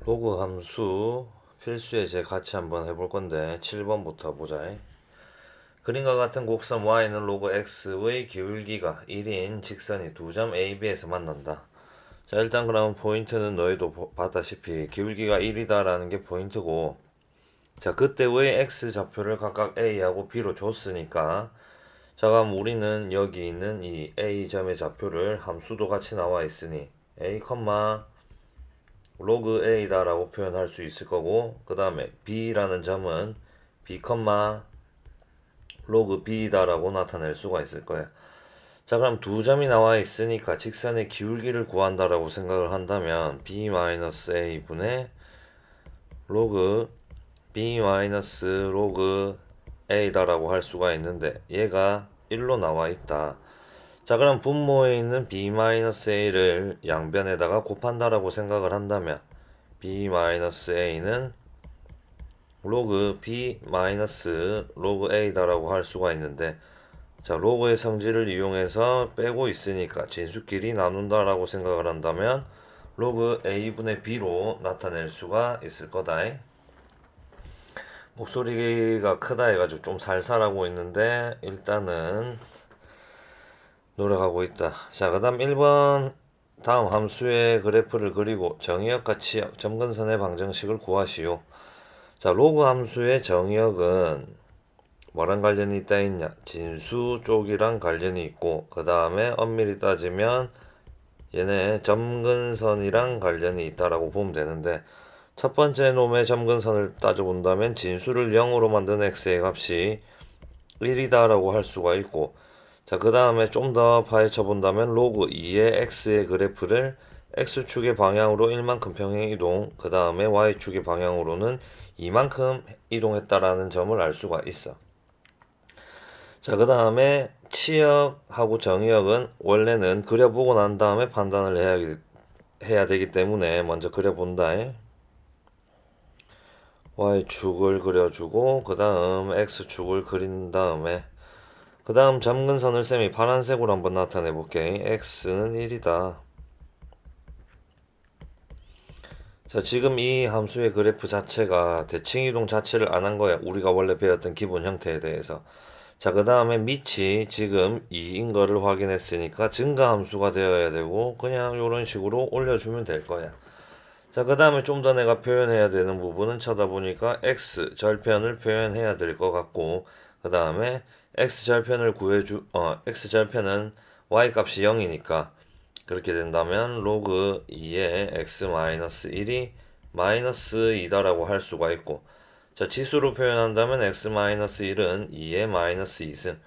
로그 함수 필수 예제 같이 한번 해볼 건데 7번부터 보자. 그림과 같은 곡선 y는 로그 x의 기울기가 1인 직선이 두 점 AB에서 만난다. 자, 일단 그럼 포인트는 너희도 봤다시피 기울기가 1이다 라는 게 포인트고, 자, 그때의 x 좌표를 각각 A하고 B로 줬으니까, 자, 그럼 우리는 여기 있는 이 A점의 좌표를 함수도 같이 나와 있으니 A, 로그 A다 라고 표현할 수 있을 거고, 그 다음에 B라는 점은 B, 로그 B다 라고 나타낼 수가 있을 거야. 자, 그럼 두 점이 나와 있으니까 직선의 기울기를 구한다 라고 생각을 한다면 B-A분의 로그 B-로그 A다 라고 할 수가 있는데, 얘가 1로 나와 있다. 자, 그럼 분모에 있는 B-A를 양변에다가 곱한다라고 생각을 한다면 B-A는 로그 B 로그 A다라고 할 수가 있는데, 자, 로그의 성질을 이용해서 빼고 있으니까 진수끼리 나눈다라고 생각을 한다면 로그 A분의 B로 나타낼 수가 있을 거다. 목소리가 크다 해가지고 좀 살살하고 있는데 일단은 노력하고 있다. 자, 그 다음 1번 다음 함수의 그래프를 그리고 정의역과 치역, 점근선의 방정식을 구하시오. 자, 로그 함수의 정의역은 뭐랑 관련이 있다 했냐? 진수 쪽이랑 관련이 있고, 그 다음에 엄밀히 따지면 얘네 점근선이랑 관련이 있다라고 보면 되는데, 첫 번째 놈의 점근선을 따져본다면 진수를 0으로 만든 x의 값이 1이다라고 할 수가 있고, 자, 그 다음에 좀 더 파헤쳐 본다면 로그 2의 x의 그래프를 x축의 방향으로 1만큼 평행 이동, 그 다음에 y축의 방향으로는 이만큼 이동했다라는 점을 알 수가 있어. 자, 그 다음에 치역하고 정의역은 원래는 그려보고 난 다음에 판단을 해야 되기 때문에 먼저 그려본다. y축을 그려주고 그 다음 x축을 그린 다음에 그 다음 점근선을 쌤이 파란색으로 한번 나타내 볼게. x는 1이다. 자, 지금 이 함수의 그래프 자체가 대칭이동 자체를 안 한 거야. 우리가 원래 배웠던 기본 형태에 대해서. 자, 그 다음에 밑이 지금 2인 거를 확인했으니까 증가함수가 되어야 되고 그냥 이런 식으로 올려주면 될 거야. 자, 그 다음에 좀 더 내가 표현해야 되는 부분은 쳐다보니까 x 절편을 표현해야 될 것 같고, 그 다음에 x 절편을 x 절편은 y 값이 0이니까 그렇게 된다면 로그 2의 x-1이 마이너스 2다라고 할 수가 있고, 자, 지수로 표현한다면 x-1은 2의 마이너스 2승,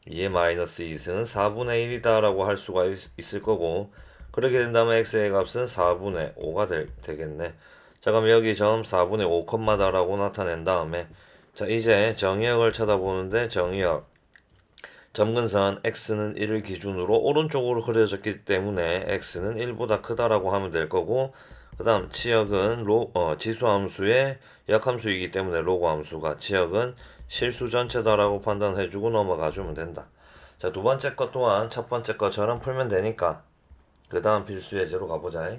2의 마이너스 2승은 4분의 1이다라고 할 수가 있을 거고, 그렇게 된다면 x의 값은 4분의 5가 되겠네. 자, 그럼 여기 점 4분의 5, 다라고 나타낸 다음에, 자, 이제 정의역을 쳐다보는데 정의역 점근선 x는 1을 기준으로 오른쪽으로 그려졌기 때문에 x는 1보다 크다라고 하면 될 거고, 그 다음 치역은 지수함수의 역함수이기 때문에 로그 함수가, 치역은 실수 전체다라고 판단해주고 넘어가주면 된다. 자, 두 번째 것 또한 첫 번째 것처럼 풀면 되니까 그 다음 필수 예제로 가보자.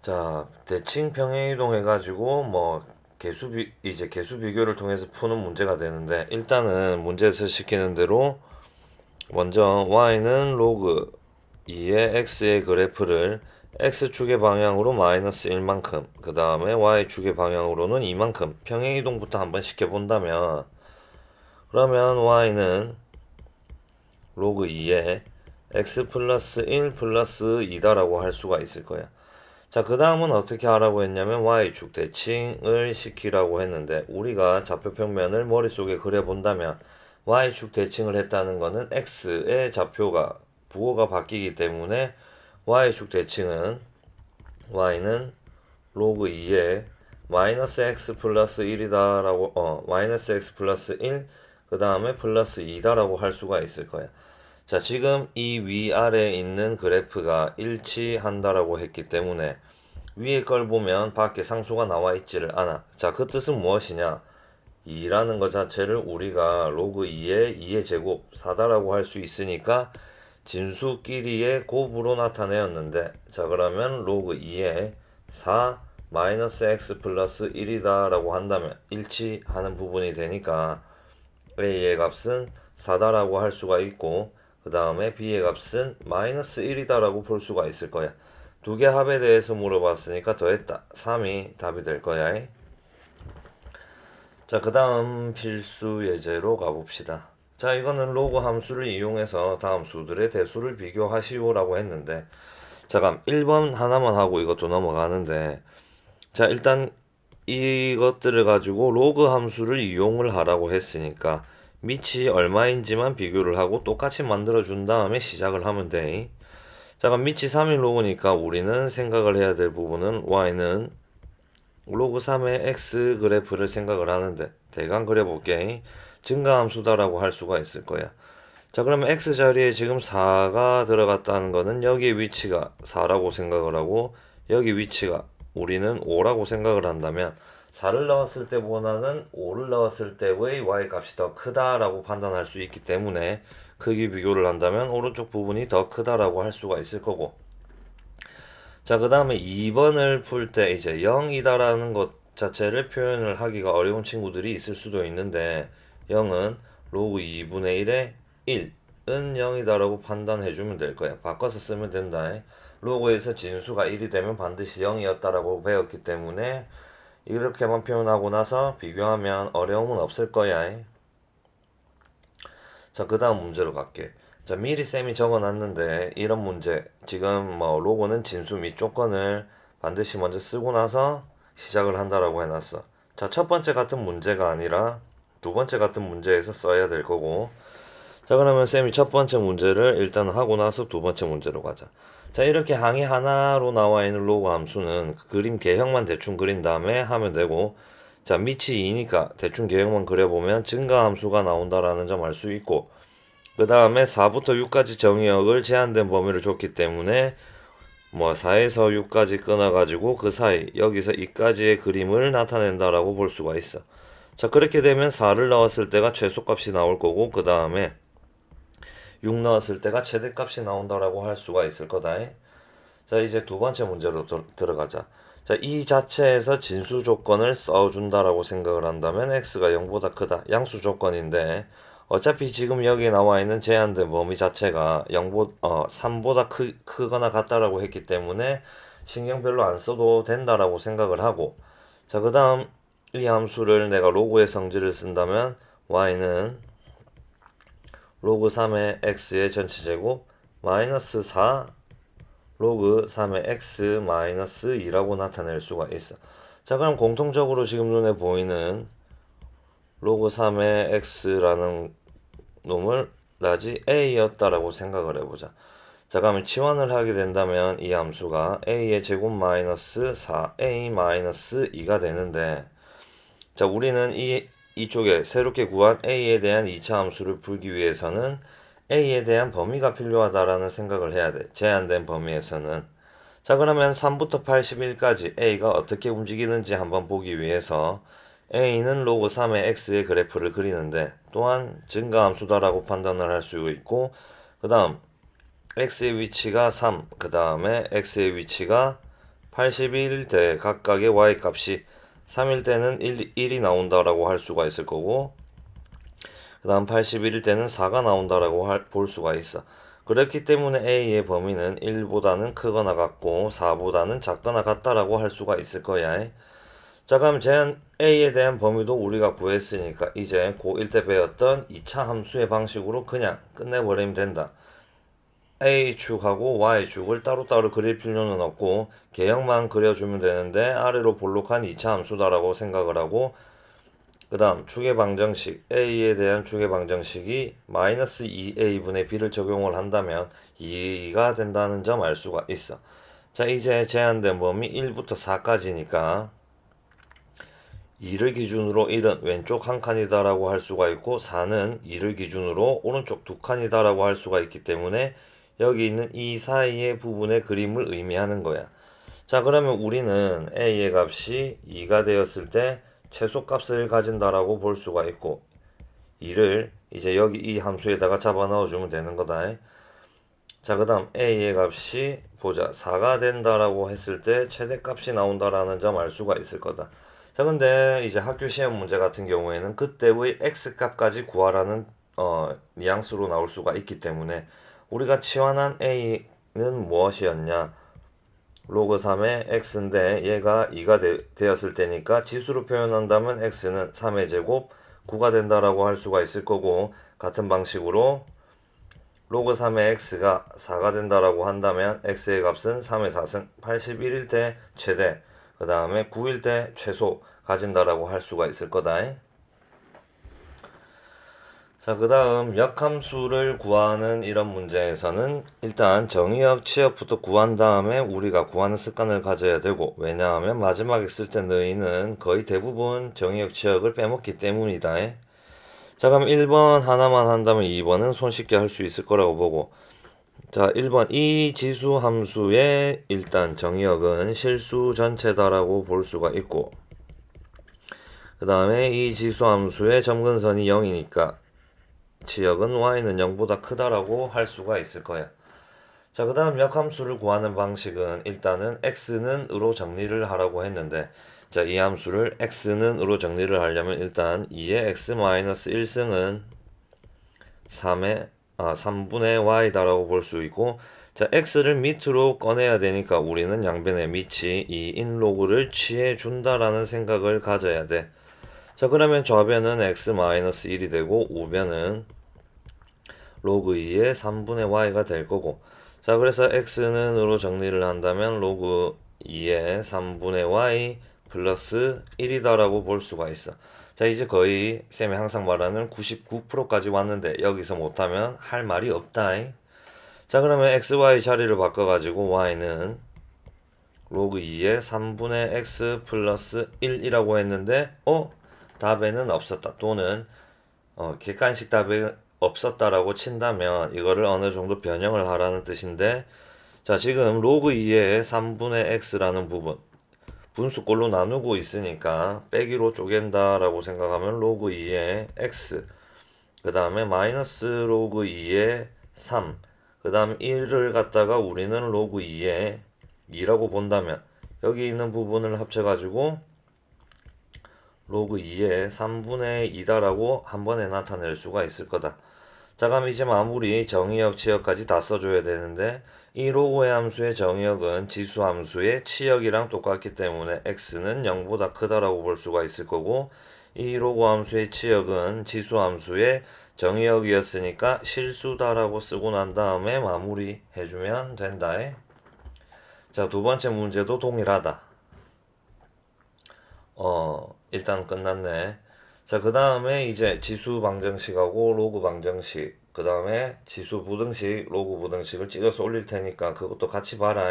자, 대칭 평행 이동 해가지고 뭐 이제 개수 비교를 통해서 푸는 문제가 되는데, 일단은 문제에서 시키는 대로 먼저 y는 로그 2의 x의 그래프를 x축의 방향으로 마이너스 1만큼, 그 다음에 y축의 방향으로는 2만큼 평행 이동부터 한번 시켜본다면, 그러면 y는 로그 2의 x 플러스 1 플러스 2다라고 할 수가 있을 거야. 자, 그 다음은 어떻게 하라고 했냐면 y축 대칭을 시키라고 했는데, 우리가 좌표평면을 머릿속에 그려본다면 y축 대칭을 했다는 거는 x의 좌표가 부호가 바뀌기 때문에 y축 대칭은 y는 로그 2에 마이너스 x 플러스 1이다라고 마이너스 x 플러스 1, 그 다음에 플러스 2다라고 할 수가 있을 거야. 자, 지금 이 위아래에 있는 그래프가 일치한다라고 했기 때문에 위에 걸 보면 밖에 상수가 나와 있지를 않아. 자, 그 뜻은 무엇이냐? 2라는 것 자체를 우리가 로그 2의 제곱 4다라고 할 수 있으니까 진수끼리의 곱으로 나타내었는데, 자 그러면 로그 2에 4 마이너스 x 플러스 1이다 라고 한다면 일치하는 부분이 되니까 a의 값은 4다라고 할 수가 있고, 그 다음에 b의 값은 마이너스 1이다 라고 볼 수가 있을 거야. 두 개 합에 대해서 물어봤으니까 더했다. 3이 답이 될 거야. 자, 그 다음 필수 예제로 가봅시다. 자, 이거는 로그 함수를 이용해서 다음 수들의 대수를 비교하시오 라고 했는데, 잠깐 1번 하나만 하고 이것도 넘어가는데, 자 일단 이것들을 가지고 로그 함수를 이용을 하라고 했으니까 밑이 얼마인지만 비교를 하고 똑같이 만들어 준 다음에 시작을 하면 돼. 잠깐 밑이 3이 로그니까 우리는 생각을 해야 될 부분은 y는 로그 3의 x 그래프를 생각을 하는데, 대강 그려볼게. 증가함수다라고 할 수가 있을 거야. 자 그러면 x 자리에 지금 4가 들어갔다는 거는 여기 위치가 4라고 생각을 하고 여기 위치가 우리는 5라고 생각을 한다면 4를 넣었을 때보다는 5를 넣었을 때의 y 값이 더 크다라고 판단할 수 있기 때문에 크기 비교를 한다면 오른쪽 부분이 더 크다라고 할 수가 있을 거고, 자 그 다음에 2번을 풀 때 이제 0이다라는 것 자체를 표현을 하기가 어려운 친구들이 있을 수도 있는데, 0은 로그 2분의 1에 1은 0이다라고 판단해 주면 될 거야. 바꿔서 쓰면 된다. 로그에서 진수가 1이 되면 반드시 0이었다라고 배웠기 때문에 이렇게만 표현하고 나서 비교하면 어려움은 없을 거야. 자, 그 다음 문제로 갈게. 자, 미리 쌤이 적어놨는데 이런 문제, 지금 뭐 로고는 진수 및 조건을 반드시 먼저 쓰고 나서 시작을 한다라고 해놨어. 자, 첫 번째 같은 문제가 아니라 두 번째 같은 문제에서 써야 될 거고, 자 그러면 쌤이 첫 번째 문제를 일단 하고 나서 두 번째 문제로 가자. 자 이렇게 항이 하나로 나와 있는 로그 함수는 그림 개형만 대충 그린 다음에 하면 되고, 자 밑이 2니까 대충 개형만 그려보면 증가 함수가 나온다라는 점 알 수 있고, 그 다음에 4부터 6까지 정의역을 제한된 범위를 줬기 때문에 뭐 4에서 6까지 끊어가지고 그 사이 여기서 2까지의 그림을 나타낸다라고 볼 수가 있어. 자 그렇게 되면 4를 넣었을 때가 최소값이 나올 거고, 그 다음에 6 넣었을 때가 최대값이 나온다라고 할 수가 있을 거다. 자 이제 두 번째 문제로 들어가자. 자 이 자체에서 진수 조건을 써준다라고 생각을 한다면 x가 0보다 크다. 양수 조건인데 어차피 지금 여기 나와 있는 제한된 범위 자체가 3보다 크거나 같다라고 했기 때문에 신경 별로 안 써도 된다라고 생각을 하고, 자 그 다음 이 함수를 내가 로그의 성질을 쓴다면 y는 로그 3의 x의 전체 제곱 마이너스 4 로그 3의 x 마이너스 2라고 나타낼 수가 있어. 자 그럼 공통적으로 지금 눈에 보이는 로그 3의 x라는 놈을 라지 a였다라고 생각을 해보자. 자 그러면 치환을 하게 된다면 이 함수가 a의 제곱 마이너스 4a 마이너스 2가 되는데, 자 우리는 이쪽에 새롭게 구한 a에 대한 2차 함수를 풀기 위해서는 a에 대한 범위가 필요하다라는 생각을 해야 돼. 제한된 범위에서는. 자 그러면 3부터 81까지 a가 어떻게 움직이는지 한번 보기 위해서 a는 로그 3의 x의 그래프를 그리는데, 또한 증가함수다라고 판단을 할 수 있고, 그 다음 x의 위치가 3, 그 다음에 x의 위치가 81일 때 각각의 y값이 3일 때는 1이 나온다라고 할 수가 있을 거고, 그 다음 81일 때는 4가 나온다라고 볼 수가 있어. 그렇기 때문에 a의 범위는 1보다는 크거나 같고 4보다는 작거나 같다라고 할 수가 있을 거야. 자 그럼 제한 a에 대한 범위도 우리가 구했으니까 이제 고1 때 배웠던 2차 함수의 방식으로 그냥 끝내버리면 된다. A축하고 Y축을 따로따로 그릴 필요는 없고 개형만 그려주면 되는데 아래로 볼록한 2차 함수다라고 생각을 하고, 그 다음 축의 방정식 A에 대한 축의 방정식이 마이너스 2A분의 B를 적용을 한다면 2가 된다는 점 알 수가 있어. 자 이제 제한된 범위 1부터 4까지니까 2를 기준으로 1은 왼쪽 한 칸이다 라고 할 수가 있고 4는 2를 기준으로 오른쪽 두 칸이다 라고 할 수가 있기 때문에 여기 있는 이 사이의 부분의 그림을 의미하는 거야. 자 그러면 우리는 a의 값이 2가 되었을 때 최소값을 가진다라고 볼 수가 있고, 2를 이제 여기 이 함수에다가 잡아 넣어주면 되는 거다. 자, 그 다음 a의 값이 보자 4가 된다라고 했을 때 최대값이 나온다라는 점 알 수가 있을 거다. 자, 근데 이제 학교 시험 문제 같은 경우에는 그때의 x값까지 구하라는 뉘앙스로 나올 수가 있기 때문에 우리가 치환한 a는 무엇이었냐? 로그 3의 x인데 얘가 2가 되었을 때니까 지수로 표현한다면 x는 3의 제곱 9가 된다라고 할 수가 있을 거고, 같은 방식으로 로그 3의 x가 4가 된다라고 한다면 x의 값은 3의 4승 81일 때 최대, 그 다음에 9일 때 최소 가진다라고 할 수가 있을 거다. 자, 그 다음 역함수를 구하는 이런 문제에서는 일단 정의역, 치역부터 구한 다음에 우리가 구하는 습관을 가져야 되고, 왜냐하면 마지막에 쓸 때 너희는 거의 대부분 정의역, 치역을 빼먹기 때문이다. 자, 그럼 1번 하나만 한다면 2번은 손쉽게 할 수 있을 거라고 보고, 자, 1번 이 지수 함수의 일단 정의역은 실수 전체다라고 볼 수가 있고, 그 다음에 이 지수 함수의 점근선이 0이니까 치역은 y는 0보다 크다라고 할 수가 있을 거야. 자, 그 다음 역함수를 구하는 방식은 일단은 x는 으로 정리를 하라고 했는데, 자, 이 함수를 x는 으로 정리를 하려면 일단 2의 x-1승은 3분의 y다라고 볼 수 있고, 자, x를 밑으로 꺼내야 되니까 우리는 양변의 밑이 2인 로그를 취해 준다라는 생각을 가져야 돼. 자, 그러면 좌변은 x-1이 되고 우변은 로그 2의 3분의 y가 될 거고, 자, 그래서 x는 으로 정리를 한다면 로그 2의 3분의 y 플러스 1이다라고 볼 수가 있어. 자, 이제 거의 쌤이 항상 말하는 99%까지 왔는데 여기서 못하면 할 말이 없다. 자, 그러면 xy 자리를 바꿔가지고 y는 로그 2의 3분의 x 플러스 1이라고 했는데 답에는 없었다, 또는 객관식 답이 없었다라고 친다면 이거를 어느 정도 변형을 하라는 뜻인데, 자, 지금 로그 2의 3분의 x라는 부분 분수꼴로 나누고 있으니까 빼기로 쪼갠다라고 생각하면 로그 2의 x, 그 다음에 마이너스 로그 2의 3, 그 다음 1을 갖다가 우리는 로그 2의 2라고 본다면 여기 있는 부분을 합쳐가지고 로그 2의 3분의 2다라고 한 번에 나타낼 수가 있을 거다. 자, 그럼 이제 마무리 정의역, 치역까지 다 써줘야 되는데, 이 로그의 함수의 정의역은 지수 함수의 치역이랑 똑같기 때문에 x는 0보다 크다라고 볼 수가 있을 거고, 이 로그 함수의 치역은 지수 함수의 정의역이었으니까 실수다라고 쓰고 난 다음에 마무리 해주면 된다. 자, 두 번째 문제도 동일하다. 일단 끝났네. 자, 그 다음에 이제 지수 방정식하고 로그 방정식, 그 다음에 지수 부등식, 로그 부등식을 찍어서 올릴 테니까 그것도 같이 봐라.